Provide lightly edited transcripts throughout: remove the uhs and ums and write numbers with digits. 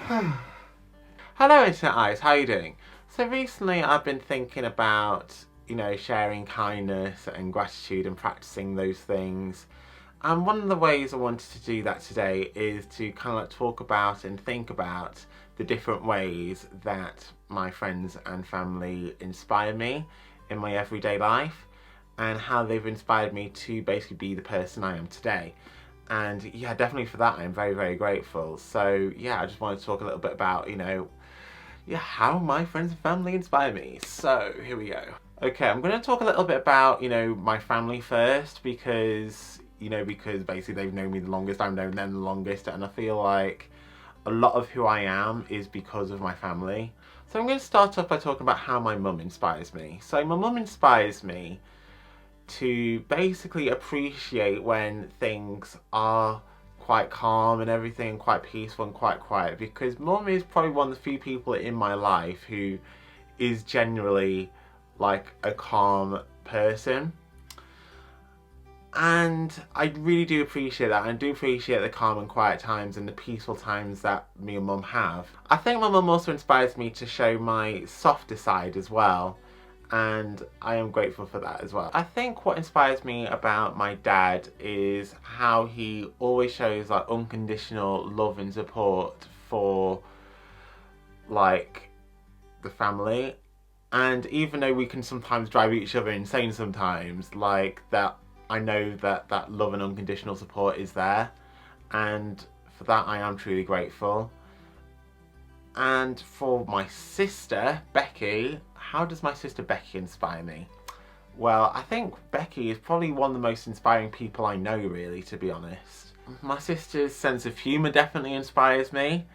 Hello Internet Allies, how are you doing? So recently I've been thinking about, sharing kindness and gratitude and practicing those things. And one of the ways I wanted to do that today is to kind of like talk about and think about the different ways that my friends and family inspire me in my everyday life and how they've inspired me to basically be the person I am today. And yeah, definitely for that I'm very, very grateful. So yeah, I just wanted to talk a little bit about, how my friends and family inspire me. So here we go. Okay, I'm going to talk a little bit about, my family first because basically they've known me the longest, I've known them the longest, and I feel like a lot of who I am is because of my family. So I'm going to start off by talking about how my mum inspires me. So my mum inspires me to basically appreciate when things are quite calm and everything, quite peaceful and quite quiet, because mum is probably one of the few people in my life who is generally like a calm person. And I really do appreciate that. I do appreciate the calm and quiet times and the peaceful times that me and mum have. I think my mum also inspires me to show my softer side as well, and I am grateful for that as well. I think what inspires me about my dad is how he always shows like unconditional love and support for like the family. And even though we can sometimes drive each other insane sometimes, like that, I know that that love and unconditional support is there, and for that I am truly grateful. And for my sister, Becky, how does my sister Becky inspire me? Well, I think Becky is probably one of the most inspiring people I know, really, to be honest. My sister's sense of humour definitely inspires me.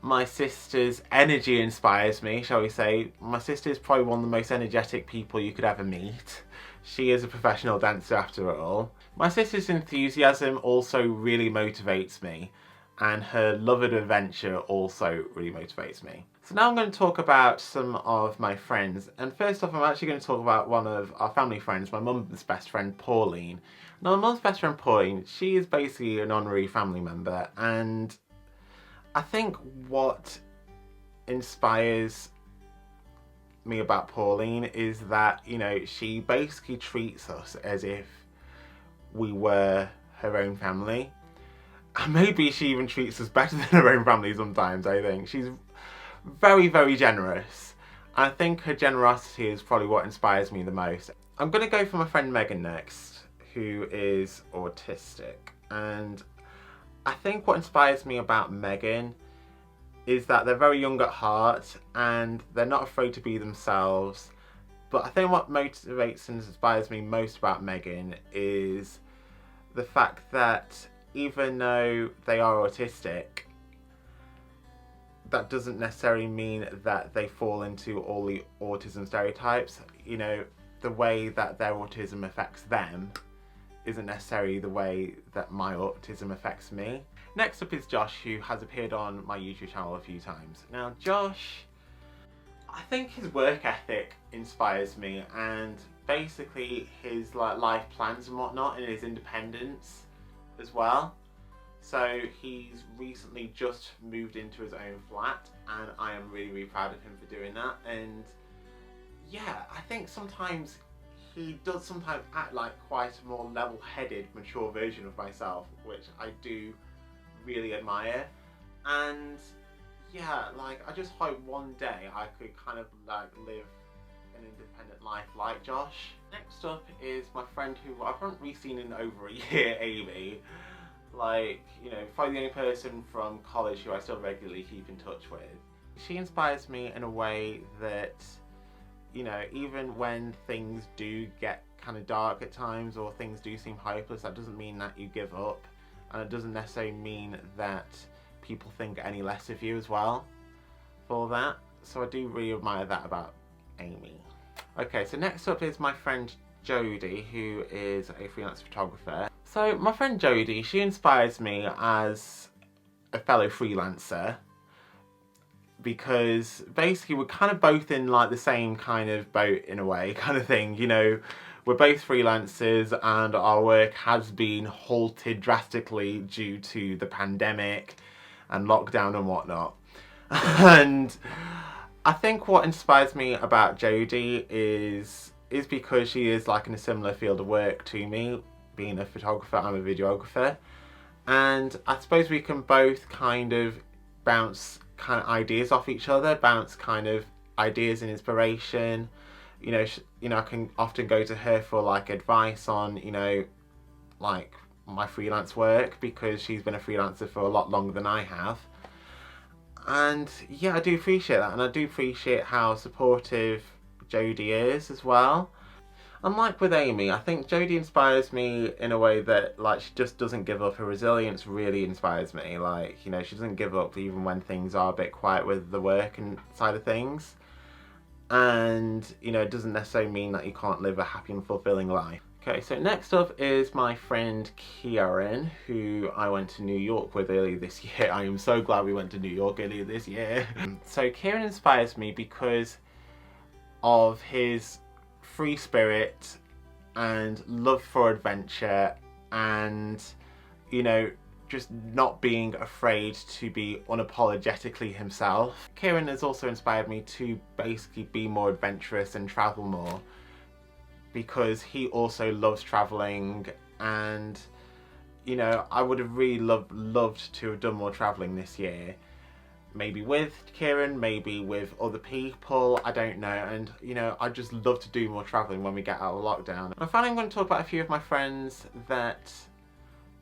My sister's energy inspires me, shall we say. My sister is probably one of the most energetic people you could ever meet. She is a professional dancer after all. My sister's enthusiasm also really motivates me, and her love of adventure also really motivates me. So now I'm going to talk about some of my friends, and first off I'm actually going to talk about one of our family friends, my mum's best friend Pauline. Now my mum's best friend Pauline, she is basically an honorary family member, and I think what inspires me about Pauline is that, she basically treats us as if we were her own family. And maybe she even treats us better than her own family sometimes, I think. She's very, very generous. I think her generosity is probably what inspires me the most. I'm going to go for my friend Megan next, who is autistic. And I think what inspires me about Megan is that they're very young at heart and they're not afraid to be themselves. But I think what motivates and inspires me most about Megan is the fact that even though they are autistic, that doesn't necessarily mean that they fall into all the autism stereotypes. The way that their autism affects them isn't necessarily the way that my autism affects me. Next up is Josh, who has appeared on my YouTube channel a few times. Now Josh, I think his work ethic inspires me, and basically his life plans and whatnot, and his independence as well. So he's recently just moved into his own flat, and I am really, really proud of him for doing that. And yeah, I think sometimes he does sometimes act like quite a more level-headed, mature version of myself, which I do really admire. And yeah, I just hope one day I could kind of live an independent life like Josh. Next up is my friend who I haven't really seen in over a year, Amy. Probably the only person from college who I still regularly keep in touch with. She inspires me in a way that, even when things do get kind of dark at times or things do seem hopeless, that doesn't mean that you give up, and it doesn't necessarily mean that people think any less of you as well for that. So I do really admire that about Amy. Okay, so next up is my friend Jodie, who is a freelance photographer. So my friend Jodie, she inspires me as a fellow freelancer because basically we're kind of both in the same kind of boat in a way, kind of thing. We're both freelancers and our work has been halted drastically due to the pandemic and lockdown and whatnot. And I think what inspires me about Jodie is because she is like in a similar field of work to me, being a photographer. I'm a videographer, and I suppose we can both kind of bounce kind of ideas off each other, bounce kind of ideas and inspiration. You know, I can often go to her for like advice on, you know, like my freelance work, because she's been a freelancer for a lot longer than I have. And yeah, I do appreciate that, and I do appreciate how supportive Jodie is as well. Unlike with Amy, I think Jodie inspires me in a way that, like, she just doesn't give up. Her resilience really inspires me. Like, you know, she doesn't give up even when things are a bit quiet with the work and side of things. And, you know, it doesn't necessarily mean that you can't live a happy and fulfilling life. Okay, so next up is my friend Kieran, who I went to New York with earlier this year. I am so glad we went to New York earlier this year. So Kieran inspires me because of his free spirit and love for adventure, and, you know, just not being afraid to be unapologetically himself. Kieran has also inspired me to basically be more adventurous and travel more, because he also loves traveling. And, you know, I would have really loved to have done more traveling this year. Maybe with Kieran, maybe with other people, I don't know. And, you know, I just love to do more traveling when we get out of lockdown. And finally, I'm going to talk about a few of my friends that,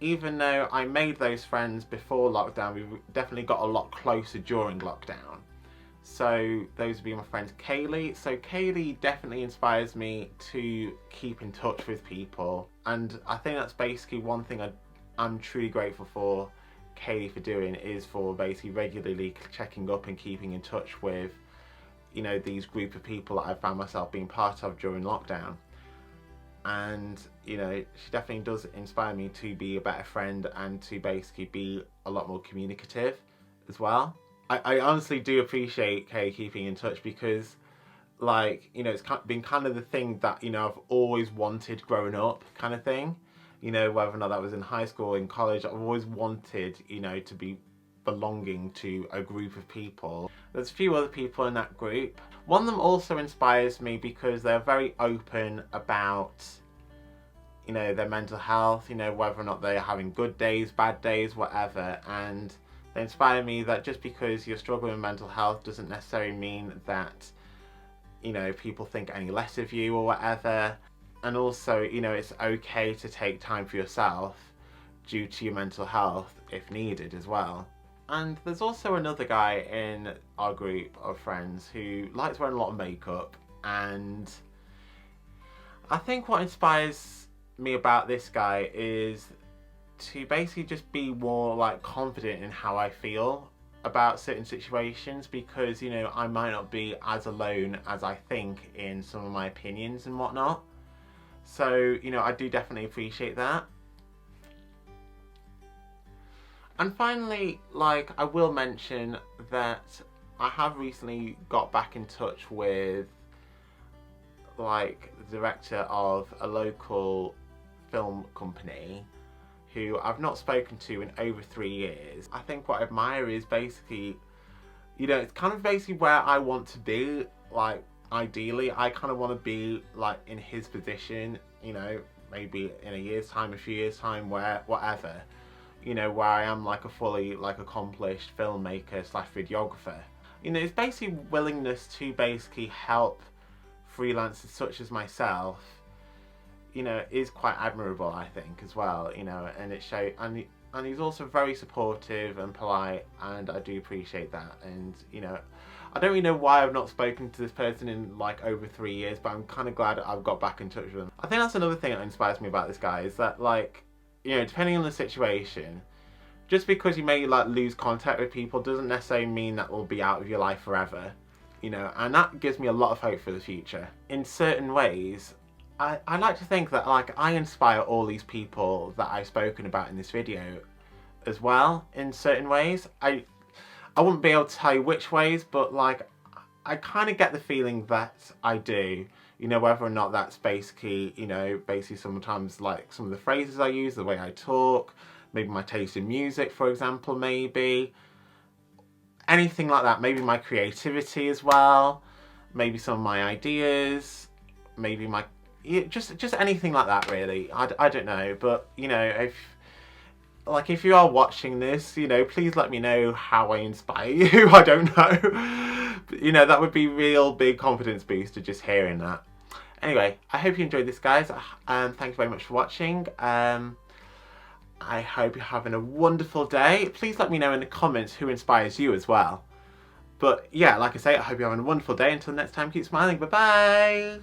even though I made those friends before lockdown, we definitely got a lot closer during lockdown. So those would be my friend Kaylee. So Kaylee definitely inspires me to keep in touch with people. And I think that's basically one thing I'm truly grateful for Kaylee for doing, is for basically regularly checking up and keeping in touch with, you know, these group of people that I found myself being part of during lockdown. And, you know, she definitely does inspire me to be a better friend and to basically be a lot more communicative as well. I honestly do appreciate Kay keeping in touch, because, like, you know, it's been kind of the thing that, you know, I've always wanted growing up, kind of thing. You know, whether or not that was in high school, in college, I've always wanted, you know, to be belonging to a group of people. There's a few other people in that group. One of them also inspires me because they're very open about, you know, their mental health, you know, whether or not they're having good days, bad days, whatever. And they inspire me that just because you're struggling with mental health doesn't necessarily mean that, you know, people think any less of you or whatever. And also, you know, it's okay to take time for yourself due to your mental health if needed as well. And there's also another guy in our group of friends who likes wearing a lot of makeup, and I think what inspires me about this guy is to basically just be more like confident in how I feel about certain situations, because, you know, I might not be as alone as I think in some of my opinions and whatnot. So, you know, I do definitely appreciate that. And finally, like, I will mention that I have recently got back in touch with, like, the director of a local film company who I've not spoken to in over 3 years. I think what I admire is basically, you know, it's kind of basically where I want to be. Like, ideally, I kind of want to be, like, in his position, you know, maybe in a year's time, a few years' time, where, whatever, you know, where I am like a fully, like, accomplished filmmaker slash videographer. You know, it's basically willingness to basically help freelancers such as myself, you know, is quite admirable, I think, as well, you know. And it shows, and he's also very supportive and polite, and I do appreciate that. And, you know, I don't really know why I've not spoken to this person in like over 3 years, but I'm kind of glad I've got back in touch with him. I think that's another thing that inspires me about this guy, is that, like, you know, depending on the situation, just because you may like lose contact with people doesn't necessarily mean that will be out of your life forever, you know. And that gives me a lot of hope for the future. In certain ways, I like to think that, like, I inspire all these people that I've spoken about in this video as well, in certain ways. I wouldn't be able to tell you which ways, but, like, I kind of get the feeling that I do. You know, whether or not that's basically, you know, basically sometimes, like, some of the phrases I use, the way I talk, maybe my taste in music, for example, maybe. anything like that. Maybe my creativity as well. Maybe some of my ideas. Maybe my, just anything like that really. I don't know, but you know, if you are watching this, you know, please let me know how I inspire you. I don't know. But, you know, that would be real big confidence booster just hearing that. Anyway, I hope you enjoyed this, guys. Thank you very much for watching. I hope you're having a wonderful day. Please let me know in the comments who inspires you as well. But yeah, like I say, I hope you're having a wonderful day. Until next time, keep smiling. Bye-bye.